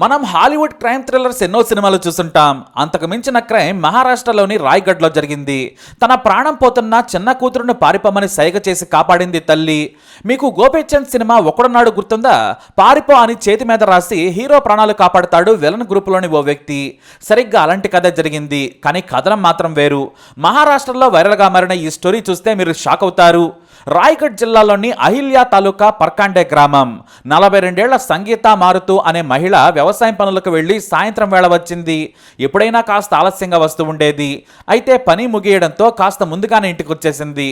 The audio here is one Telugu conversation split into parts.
మనం హాలీవుడ్ క్రైమ్ థ్రిల్లర్స్ ఎన్నో సినిమాలు చూస్తుంటాం. అంతకు మించిన క్రైమ్ మహారాష్ట్రలోని రాయ్గఢ్లో జరిగింది. తన ప్రాణం పోతున్న చిన్న కూతురును పారిపోమని సైగ చేసి కాపాడింది తల్లి. మీకు గోపీచంద్ సినిమా ఒకడున్నాడు గుర్తుందా? పారిపో అని చేతి మీద రాసి హీరో ప్రాణాలు కాపాడుతాడు విలన్ గ్రూపులోని ఓ వ్యక్తి. సరిగ్గా అలాంటి కథ జరిగింది. కానీ కథనం మాత్రం వేరు. మహారాష్ట్రలో వైరల్గా మారిన ఈ స్టోరీ చూస్తే మీరు షాక్ అవుతారు. రాయ్గఢ్ జిల్లాలోని అహిల్యా తాలూకా పర్కాండే గ్రామం. 42 ఏళ్ల సంగీత మారుతూ అనే మహిళ వ్యవసాయం పనులకు వెళ్లి సాయంత్రం వేళ వచ్చింది. ఎప్పుడైనా కాస్త ఆలస్యంగా వస్తూ ఉండేది. అయితే పని ముగియడంతో కాస్త ముందుగానే ఇంటికి వచ్చేసింది.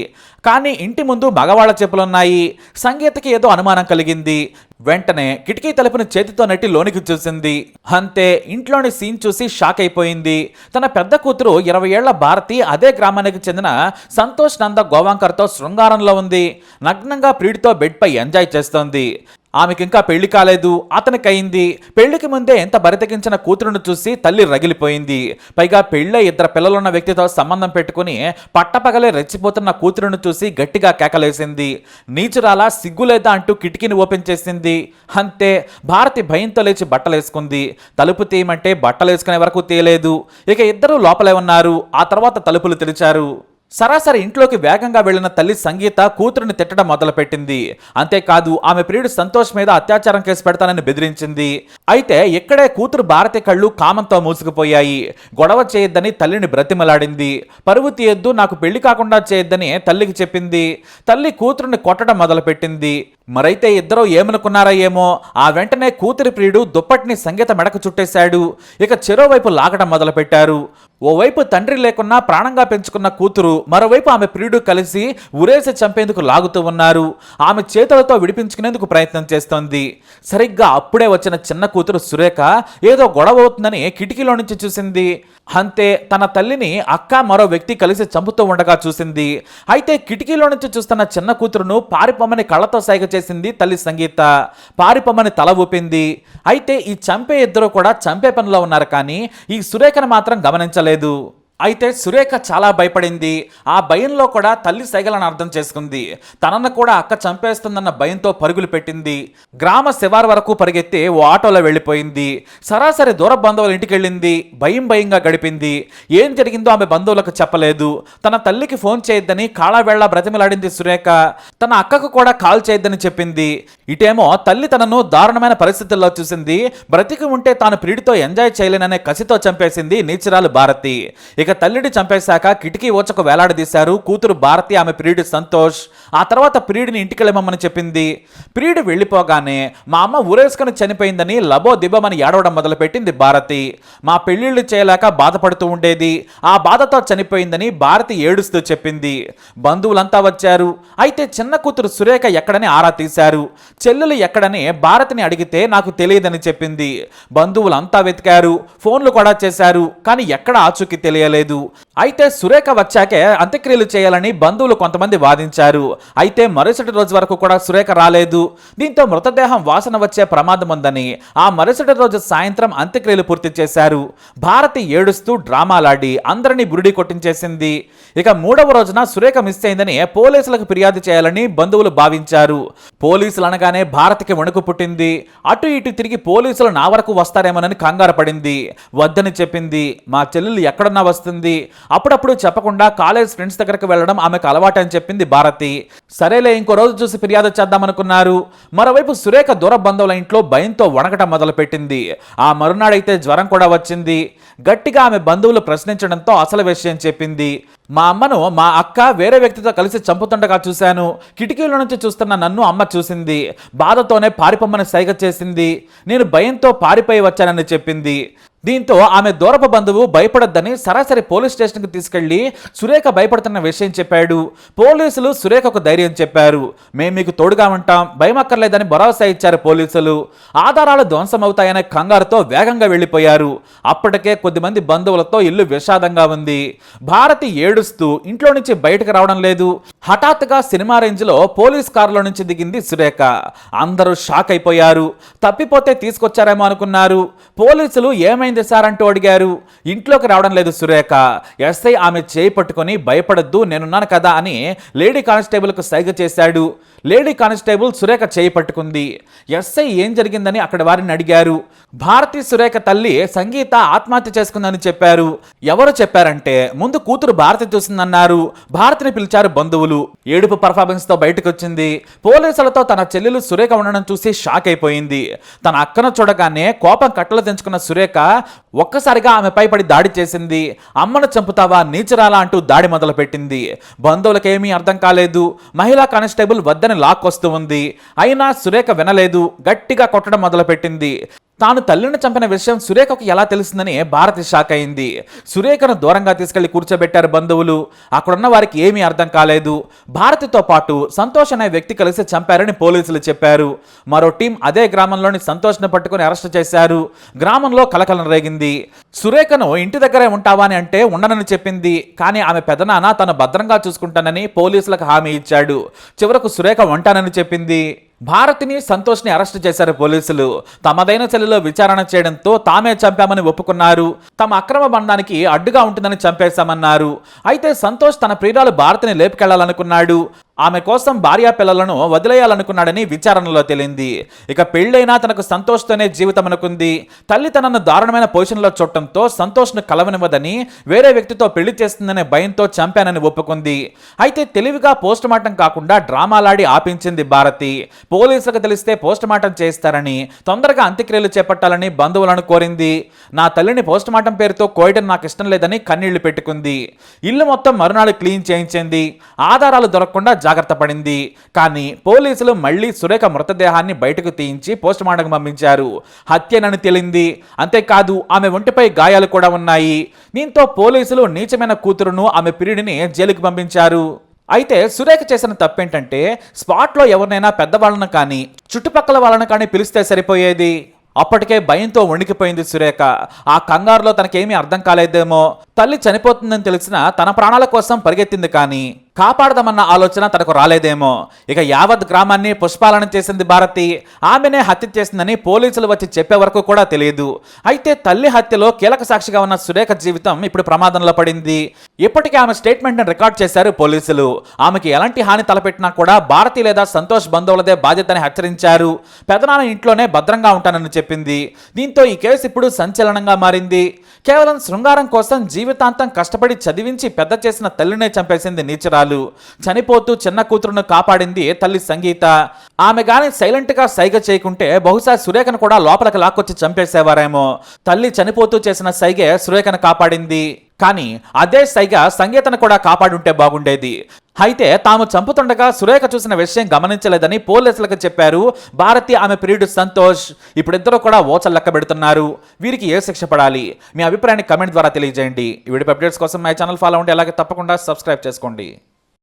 కానీ ఇంటి ముందు మగవాళ్ల చెప్పులున్నాయి. సంగీతకి ఏదో అనుమానం కలిగింది. వెంటనే కిటికీ తలుపుని చేతితో నెట్టి లోనికి చూసింది. అంతే, ఇంట్లోని సీన్ చూసి షాక్ అయిపోయింది. తన పెద్ద కూతురు 20 ఏళ్ల భారతి అదే గ్రామానికి చెందిన సంతోష్ నంద గోవాంకర్తో శృంగారంలో ఉంది. నగ్నంగా ప్రియుడితో బెడ్పై ఎంజాయ్ చేస్తోంది. ఆమెకి ఇంకా పెళ్లి కాలేదు, అతనికి అయింది. పెళ్లికి ముందే ఎంత బరితెగించిన కూతురును చూసి తల్లి రగిలిపోయింది. పైగా పెళ్ళై 2 పిల్లలున్న వ్యక్తితో సంబంధం పెట్టుకుని పట్టపగలే రెచ్చిపోతున్న కూతురును చూసి గట్టిగా కేకలేసింది. నీచురాలా, సిగ్గులేదా అంటూ కిటికీని ఓపెన్ చేసింది. అంతే, భారతి భయంతో లేచి బట్టలేసుకుంది. తలుపు తీయమంటే బట్టలేసుకునే వరకు తీయలేదు. ఇక ఇద్దరూ లోపలే ఉన్నారు. ఆ తర్వాత తలుపులు తెరిచారు. సరాసరి ఇంట్లోకి వేగంగా వెళ్లిన తల్లి సంగీత కూతురుని తిట్టడం మొదలుపెట్టింది. అంతేకాదు, ఆమె ప్రియుడు సంతోష్ మీద అత్యాచారం కేసు పెడతానని బెదిరించింది. అయితే ఇక్కడే కూతురు భారతి కళ్ళు కామంతో మూసుకుపోయాయి. గొడవ చేయొద్దని తల్లిని బ్రతిమలాడింది. పరువు తీయొద్దు, నాకు పెళ్లి కాకుండా చేయొద్దని తల్లికి చెప్పింది. తల్లి కూతురుని కొట్టడం మొదలుపెట్టింది. మరైతే ఇద్దరూ ఏమనుకున్నారా ఏమో, ఆ వెంటనే కూతురి ప్రియుడు దుప్పటిని సంగీత మెడకు చుట్టేశాడు. ఇక చెరోవైపు లాగడం మొదలుపెట్టారు. ఓవైపు తండ్రి లేకున్నా ప్రాణంగా పెంచుకున్న కూతురు, మరోవైపు ఆమె ప్రియుడు కలిసి ఉరేసి చంపేందుకు లాగుతూ ఉన్నారు. ఆమె చేతులతో విడిపించుకునేందుకు ప్రయత్నం చేస్తోంది. సరిగ్గా అప్పుడే వచ్చిన చిన్న కూతురు సురేఖ ఏదో గొడవ అవుతుందని కిటికీలో నుంచి చూసింది. అంతే, తన తల్లిని అక్క మరో వ్యక్తి కలిసి చంపుతూ ఉండగా చూసింది. అయితే కిటికీలో నుంచి చూస్తున్న చిన్న కూతురును పారిపోమని కళ్ళతో సైగ చేసింది తల్లి సంగీత. పారిపోమని తల ఊపింది. అయితే ఈ చంపే ఇద్దరు కూడా చంపే పనిలో ఉన్నారు, కానీ ఈ సురేఖను మాత్రం గమనించలేదు. అయితే సురేఖ చాలా భయపడింది. ఆ భయంలో కూడా తల్లి సైగలను అర్థం చేసుకుంది. తనను కూడా అక్క చంపేస్తుందన్న భయంతో పరుగులు పెట్టింది. గ్రామ శివారు వరకు పరిగెత్తి ఓ ఆటోలో వెళ్ళిపోయింది. సరాసరి దూర బంధువుల ఇంటికి వెళ్ళింది. భయంగా గడిపింది. ఏం జరిగిందో ఆమె బంధువులకు చెప్పలేదు. తన తల్లికి ఫోన్ చేయొద్దని కాళావేళ బ్రతిమలాడింది సురేఖ. తన అక్కకు కూడా కాల్ చేయొద్దని చెప్పింది. ఇటేమో తల్లి తనను దారుణమైన పరిస్థితుల్లో చూసింది. బ్రతికి ఉంటే తాను ప్రియుడితో ఎంజాయ్ చేయలేననే కసితో చంపేసింది నీచురాలు భారతి. ఇక తల్లిని చంపేశాక కిటికీ ఓచకు వేలాడదీశారు కూతురు భారతి, ఆమె ప్రియుడు సంతోష్. ఆ తర్వాత ప్రియుడిని ఇంటికి వెళ్ళమని చెప్పింది. ప్రియుడు వెళ్ళిపోగానే మా అమ్మ ఊరేసుకుని చనిపోయిందని లబో దిబ్బమని ఏడవడం మొదలుపెట్టింది భారతి. మా పెళ్లిళ్ళు చేయలేక బాధపడుతూ ఉండేది, ఆ బాధతో చనిపోయిందని భారతి ఏడుస్తూ చెప్పింది. బంధువులంతా వచ్చారు. అయితే చిన్న కూతురు సురేఖ ఎక్కడని ఆరా తీశారు. చెల్లెలు ఎక్కడని భారతిని అడిగితే నాకు తెలియదని చెప్పింది. బంధువులంతా వెతికారు, ఫోన్లు కూడా చేశారు, కానీ ఎక్కడ ఆచూకీ తెలియలేదు. అయితే సురేఖ వచ్చాకే అంత్యక్రియలు చేయాలని బంధువులు కొంతమంది వాదించారు. అయితే మరుసటి రోజు వరకు కూడా సురేఖ రాలేదు. దీంతో మృతదేహం వాసన వచ్చే ప్రమాదం ఉందని ఆ మరుసటి రోజు సాయంత్రం అంత్యక్రియలు పూర్తి చేశారు. భారతి ఏడుస్తూ డ్రామాలాడి అందరినీ బురిడి కొట్టించేసింది. ఇక 3వ రోజున సురేఖ మిస్ అయిందని పోలీసులకు ఫిర్యాదు చేయాలని బంధువులు భావించారు. పోలీసులు అనగానే భారతికి వణుకు పుట్టింది. అటు ఇటు తిరిగి పోలీసులు నా వరకు వస్తారేమోనని కంగారు పడింది. వద్దని చెప్పింది. మా చెల్లెలు ఎక్కడున్నా వస్తుంది, అప్పుడప్పుడు చెప్పకుండా కాలేజ్ ఫ్రెండ్స్ దగ్గరకు వెళ్ళడం ఆమెకు అలవాటు అని చెప్పింది భారతి. సరేలే, ఇంకో రోజు చూసి ఫిర్యాదు చేద్దామనుకున్నారు. మరోవైపు సురేఖ దూర బంధువుల ఇంట్లో భయంతో వణకటం మొదలుపెట్టింది. ఆ మరునాడైతే జ్వరం కూడా వచ్చింది. గట్టిగా ఆమె బంధువులు ప్రశ్నించడంతో అసలు విషయం చెప్పింది. మా అమ్మను మా అక్క వేరే వ్యక్తితో కలిసి చంపుతుండగా చూశాను. కిటికీల నుంచి చూస్తున్న నన్ను అమ్మ చూసింది. బాధతోనే పారిపోమ్మని సైగ చేసింది. నేను భయంతో పారిపోయి వచ్చానని చెప్పింది. దీంతో ఆమె దూరపు బంధువు భయపడొద్దని సరాసరి పోలీస్ స్టేషన్కి తీసుకెళ్లి సురేఖ భయపడుతున్న విషయం చెప్పాడు. పోలీసులు సురేఖకు ధైర్యం చెప్పారు. మేము మీకు తోడుగా ఉంటాం, భయం అక్కర్లేదని భరోసా ఇచ్చారు పోలీసులు. ఆధారాలు ధ్వంసమవుతాయనే కంగారుతో వేగంగా వెళ్లిపోయారు. అప్పటికే కొద్దిమంది బంధువులతో ఇల్లు విషాదంగా ఉంది. భారతి ఏడుస్తూ ఇంట్లో నుంచి బయటకు రావడం లేదు. హఠాత్తుగా సినిమా రేంజ్లో పోలీస్ కారులో నుంచి దిగింది సురేఖ. అందరూ షాక్ అయిపోయారు. తప్పిపోతే తీసుకొచ్చారేమో అనుకున్నారు. పోలీసులు ఏమైంది ఏమైంది సార్ అంటూ అడిగారు. ఇంట్లోకి రావడం లేదు సురేఖ. ఎస్ఐ ఆమె చేయి పట్టుకొని భయపడద్దు నేనున్నాను కదా అని లేడీ కానిస్టేబుల్కు సైగ చేశాడు. లేడీ కానిస్టేబుల్ సురేఖ చేయి పట్టుకుంది. ఎస్ఐ ఏం జరిగిందని అక్కడ వారిని అడిగారు. భారతి సురేఖ తల్లి సంగీత ఆత్మహత్య చేసుకుందని చెప్పారు. ఎవరు చెప్పారంటే ముందు కూతురు భారతి చూసిందన్నారు. భారతిని పిలిచారు బంధువులు. ఏడుపు పర్ఫార్మెన్స్ తో బయటకు వచ్చింది. పోలీసులతో తన చెల్లెలు సురేఖ ఉండడం చూసి షాక్ అయిపోయింది. తన అక్కను చూడగానే కోపం కట్టలు తెంచుకున్న సురేఖ ఒక్కసారిగా ఆమెపై పడి దాడి చేసింది. అమ్మను చంపుతావా నీచరాలా అంటూ దాడి మొదలుపెట్టింది. బంధువులకేమీ అర్థం కాలేదు. మహిళా కానిస్టేబుల్ వద్దని లాక్కొస్తూ ఉంది. అయినా సురేఖ వినలేదు. గట్టిగా కొట్టడం మొదలుపెట్టింది. తాను తల్లిని చంపిన విషయం సురేఖకు ఎలా తెలిసిందని భారతి షాక్ అయింది. సురేఖను దూరంగా తీసుకెళ్లి కూర్చోబెట్టారు బంధువులు. అక్కడున్న వారికి ఏమీ అర్థం కాలేదు. భారతితో పాటు సంతోష్ అనే వ్యక్తి కలిసి చంపారని పోలీసులు చెప్పారు. మరో టీం అదే గ్రామంలోని సంతోష్ను పట్టుకుని అరెస్ట్ చేశారు. గ్రామంలో కలకలం రేగింది. సురేఖను ఇంటి దగ్గరే ఉంటావా అని అంటే ఉండనని చెప్పింది. కానీ ఆమె పెదనాన్న తను భద్రంగా చూసుకుంటానని పోలీసులకు హామీ ఇచ్చాడు. చివరకు సురేఖ ఉంటానని చెప్పింది. భారతిని సంతోష్ని అరెస్ట్ చేశారు పోలీసులు. తమదైన శైలిలో విచారణ చేయడంతో తామే చంపామని ఒప్పుకున్నారు. తమ అక్రమ బంధానికి అడ్డుగా ఉంటుందని చంపేశామన్నారు. అయితే సంతోష్ తన ప్రియురాలు భారతిని లేపుకెళ్లాలనుకున్నాడు. ఆమె కోసం భార్యా పిల్లలను వదిలేయాలనుకున్నాడని విచారణలో తేలింది. ఇక పెళ్లైనా తనకు సంతోష్తోనే జీవితం అనుకుంది. తల్లి తనను దారుణమైన పొజిషన్లో చూడటంతో సంతోష్ను కలవనివ్వదని వేరే వ్యక్తితో పెళ్లి చేస్తుందనే భయంతో చంపానని ఒప్పుకుంది. అయితే తెలివిగా పోస్ట్ మార్టం కాకుండా డ్రామాలాడి ఆపించింది భారతి. పోలీసులకు తెలిస్తే పోస్ట్ మార్టం చేస్తారని తొందరగా అంత్యక్రియలు చేపట్టాలని బంధువులను కోరింది. నా తల్లిని పోస్ట్ మార్టం పేరుతో కోయడం నాకు ఇష్టం లేదని కన్నీళ్లు పెట్టుకుంది. ఇల్లు మొత్తం మరునాడు క్లీన్ చేయించింది. ఆధారాలు దొరకకుండా జాగ్రత్త పడింది. కానీ పోలీసులు మళ్లీ సురేఖ మృతదేహాన్ని బయటకు తీయించి పోస్ట్ మార్టం పంపించారు. హత్యనని తేలింది. అంతేకాదు ఆమె ఒంటిపై గాయాలు కూడా ఉన్నాయి. దీంతో పోలీసులు నీచమైన కూతురును ఆమె ప్రియుడిని జైలుకి పంపించారు. అయితే సురేఖ చేసిన తప్పేంటంటే స్పాట్లో ఎవరినైనా పెద్దవాళ్ళను కానీ చుట్టుపక్కల వాళ్ళను కానీ పిలిస్తే సరిపోయేది. అప్పటికే భయంతో వణికిపోయింది సురేఖ. ఆ కంగారులో తనకేమీ అర్థం కాలేదేమో. తల్లి చనిపోతుందని తెలిసిన తన ప్రాణాల కోసం పరిగెత్తింది. కానీ కాపాడదామన్న ఆలోచన తనకు రాలేదేమో. ఇక యావత్ గ్రామాన్ని పుష్పాలన చేసింది భారతి. ఆమెనే హత్య చేసిందని పోలీసులు వచ్చి చెప్పే వరకు కూడా తెలియదు. అయితే తల్లి హత్యలో కీలక సాక్షిగా ఉన్న సురేఖ జీవితం ఇప్పుడు ప్రమాదంలో పడింది. ఇప్పటికే ఆమె స్టేట్మెంట్ని రికార్డ్ చేశారు పోలీసులు. ఆమెకి ఎలాంటి హాని తలపెట్టినా కూడా భారతి లేదా సంతోష్ బంధువులదే బాధ్యతని హెచ్చరించారు. పెదనాన్న ఇంట్లోనే భద్రంగా ఉంటానని చెప్పింది. దీంతో ఈ కేసు ఇప్పుడు సంచలనంగా మారింది. కేవలం శృంగారం కోసం జీవితాంతం కష్టపడి చదివించి పెద్ద చేసిన తల్లినే చంపేసింది నీచురాలు. చనిపోతూ చిన్న కూతురును కాపాడింది తల్లి సంగీత. ఆమె గాని సైలెంట్ గా సైగ చేయకుంటే బహుశా సురేఖను కూడా లోపలికి లాక్కొచ్చి చంపేసేవారేమో. తల్లి చనిపోతూ చేసిన సైగే సురేఖను కాపాడింది. కానీ అదే సైగ సంగీతను కూడా కాపాడుంటే బాగుండేది. అయితే తాము చంపుతుండగా సురేఖ చూసిన విషయం గమనించలేదని పోలీసులకు చెప్పారు భారతి, ఆమె ప్రియుడు సంతోష్. ఇప్పుడిద్దరూ కూడా ఓచలు లెక్క పెడుతున్నారు. వీరికి ఏ శిక్ష పడాలి? మీ అభిప్రాయాన్ని కమెంట్ ద్వారా తెలియజేయండి. ఈ వీడియో అప్డేట్స్ కోసం మా ఛానల్ ఫాలో అవ్వండి. అలాగే తప్పకుండా సబ్స్క్రైబ్ చేసుకోండి.